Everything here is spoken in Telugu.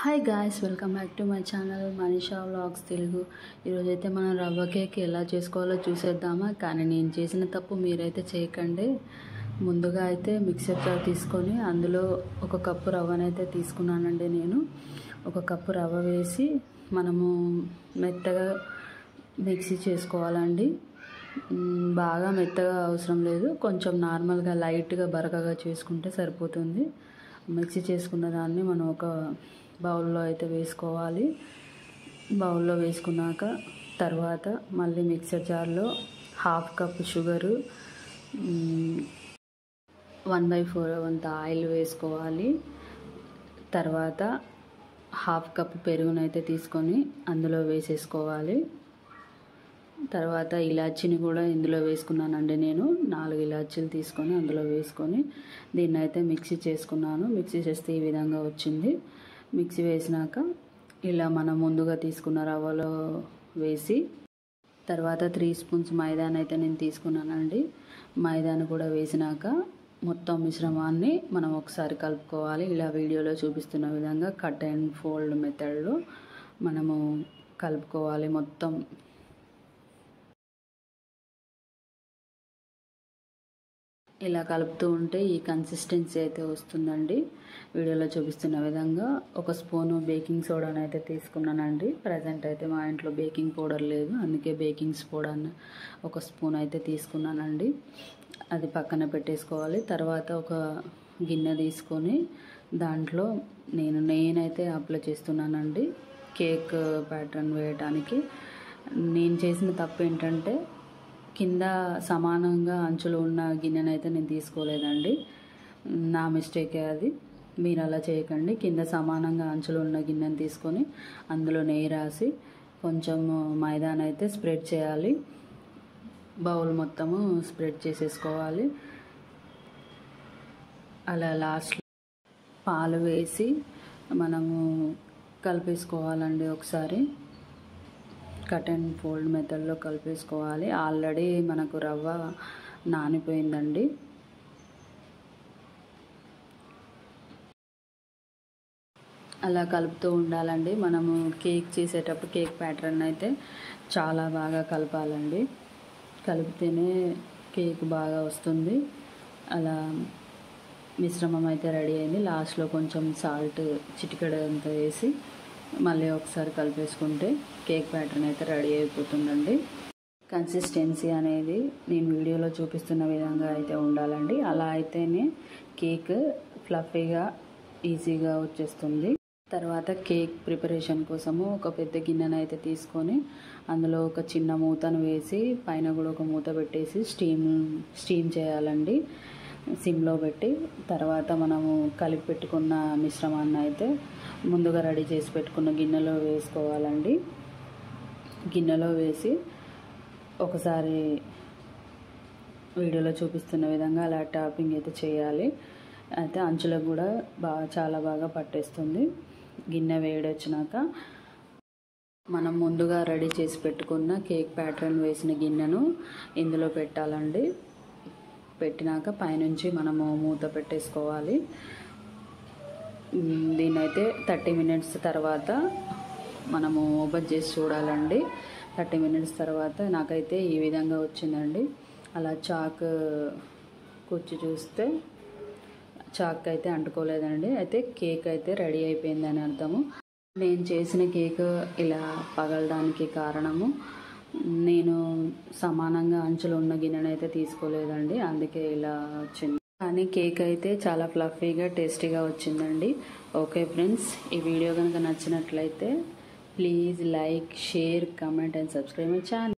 Hi guys, welcome back to my channel Manisha vlogs Telugu. ఈరోజైతే మనం రవ్వ కేక్ ఎలా చేసుకోవాలో చూసేద్దామా. కానీ నేను చేసిన తప్పు మీరైతే చేయకండి. ముందుగా అయితే మిక్సర్ జార్ తీసుకొని అందులో ఒక కప్పు రవ్వనైతే తీసుకున్నానండి. నేను ఒక కప్పు రవ్వ వేసి మనము మెత్తగా మిక్సీ చేసుకోవాలండి. బాగా మెత్తగా అవసరం లేదు, కొంచెం నార్మల్గా లైట్గా బరకగా చేసుకుంటే సరిపోతుంది. మిక్సీ చేసుకున్న దాన్ని మనం ఒక బౌల్లో అయితే వేసుకోవాలి. బౌల్లో వేసుకున్నాక తర్వాత మళ్ళీ మిక్సర్ జార్లో హాఫ్ కప్ షుగరు, 1/4 వంత ఆయిల్ వేసుకోవాలి. తర్వాత హాఫ్ కప్ పెరుగునైతే తీసుకొని అందులో వేసేసుకోవాలి. తర్వాత ఇలాచీని కూడా ఇందులో వేసుకున్నానండి. నేను 4 ఇలాచీలు తీసుకొని అందులో వేసుకొని దీన్ని అయితే మిక్సీ చేసుకున్నాను. మిక్సీ చేస్తే ఈ విధంగా వచ్చింది. మిక్సీ వేసినాక ఇలా మనం ముందుగా తీసుకున్న రవ్వలో వేసి తర్వాత 3 స్పూన్స్ మైదాని అయితే నేను తీసుకున్నానండి. మైదాని కూడా వేసినాక మొత్తం మిశ్రమాన్ని మనం ఒకసారి కలుపుకోవాలి. ఇలా వీడియోలో చూపిస్తున్న విధంగా కట్ అండ్ ఫోల్డ్ మెథడ్లో మనము కలుపుకోవాలి. మొత్తం ఇలా కలుపుతూ ఉంటే ఈ కన్సిస్టెన్సీ అయితే వస్తుందండి. వీడియోలో చూపిస్తున్న విధంగా ఒక స్పూను బేకింగ్ సోడాని అయితే తీసుకున్నానండి. ప్రజెంట్ అయితే మా ఇంట్లో బేకింగ్ పౌడర్ లేదు, అందుకే బేకింగ్ సోడాని ఒక స్పూన్ అయితే తీసుకున్నానండి. అది పక్కన పెట్టేసుకోవాలి. తర్వాత ఒక గిన్నె తీసుకొని దాంట్లో నేనైతే అప్లై చేస్తున్నానండి కేక్ ప్యాటర్న్ వేయడానికి. నేను చేసిన తప్పు ఏంటంటే కింద సమానంగా అంచులు ఉన్న గిన్నెనైతే నేను తీసుకోలేదండి. నా మిస్టేకే అది. మీరు అలా చేయకండి. కింద సమానంగా అంచులు ఉన్న గిన్నెని తీసుకొని అందులో నెయ్యి రాసి కొంచెం మైదాని అయితే స్ప్రెడ్ చేయాలి. బౌల్ మొత్తము స్ప్రెడ్ చేసేసుకోవాలి. అలా లాస్ట్లో పాలు వేసి మనము కలిపేసుకోవాలండి. ఒకసారి కట్ అండ్ ఫోల్డ్ మెథడ్లో కలిపేసుకోవాలి. ఆల్రెడీ మనకు రవ్వ నానిపోయిందండి. అలా కలుపుతూ ఉండాలండి. మనము కేక్ చేసేటప్పుడు కేక్ ప్యాటర్న్ అయితే చాలా బాగా కలపాలండి. కలిపితేనే కేక్ బాగా వస్తుంది. అలా మిశ్రమం అయితే రెడీ అయింది. లాస్ట్లో కొంచెం సాల్ట్ చిటికెడంత వేసి మళ్ళీ ఒకసారి కలిపేసుకుంటే కేక్ ప్యాటర్న్ అయితే రెడీ అయిపోతుందండి. కన్సిస్టెన్సీ అనేది నేను వీడియోలో చూపిస్తున్న విధంగా అయితే ఉండాలండి. అలా అయితేనే కేక్ ఫ్లఫీగా ఈజీగా వచ్చేస్తుంది. తర్వాత కేక్ ప్రిపరేషన్ కోసము ఒక పెద్ద గిన్నెను అయితే తీసుకొని అందులో ఒక చిన్న మూతను వేసి పైన కూడా ఒక మూత పెట్టేసి స్టీమ్ చేయాలండి సిమ్లో పెట్టి. తర్వాత మనము కలిపి పెట్టుకున్న మిశ్రమాన్ని అయితే ముందుగా రెడీ చేసి పెట్టుకున్న గిన్నెలో వేసుకోవాలండి. గిన్నెలో వేసి ఒకసారి వీడియోలో చూపిస్తున్న విధంగా అలా టాపింగ్ అయితే చేయాలి. అయితే అంచులకు కూడా చాలా బాగా పట్టేస్తుంది. గిన్నె వేడొచ్చినాక మనం ముందుగా రెడీ చేసి పెట్టుకున్న కేక్ ప్యాటర్న్ వేసిన గిన్నెను ఇందులో పెట్టాలండి. పెట్టినాక పైనుంచి మనము మూత పెట్టేసుకోవాలి. దీన్నైతే 30 మినిట్స్ తర్వాత మనము ఓపెన్ చేసి చూడాలండి. 30 మినిట్స్ తర్వాత నాకైతే ఈ విధంగా వచ్చిందండి. అలా చాక్ కుచ్చి చూస్తే చాక్ అయితే అంటుకోలేదండి. అయితే కేక్ అయితే రెడీ అయిపోయిందని అర్థము. నేను చేసిన కేక్ ఇలా పగలడానికి కారణము నేను సమానంగా అంచులు ఉన్న గిన్నెను అయితే తీసుకోలేదండి, అందుకే ఇలా వచ్చింది. కానీ కేక్ అయితే చాలా ఫ్లఫీగా టేస్టీగా వచ్చిందండి. ఓకే ఫ్రెండ్స్, ఈ వీడియో కనుక నచ్చినట్లయితే please like, share, comment and subscribe my channel.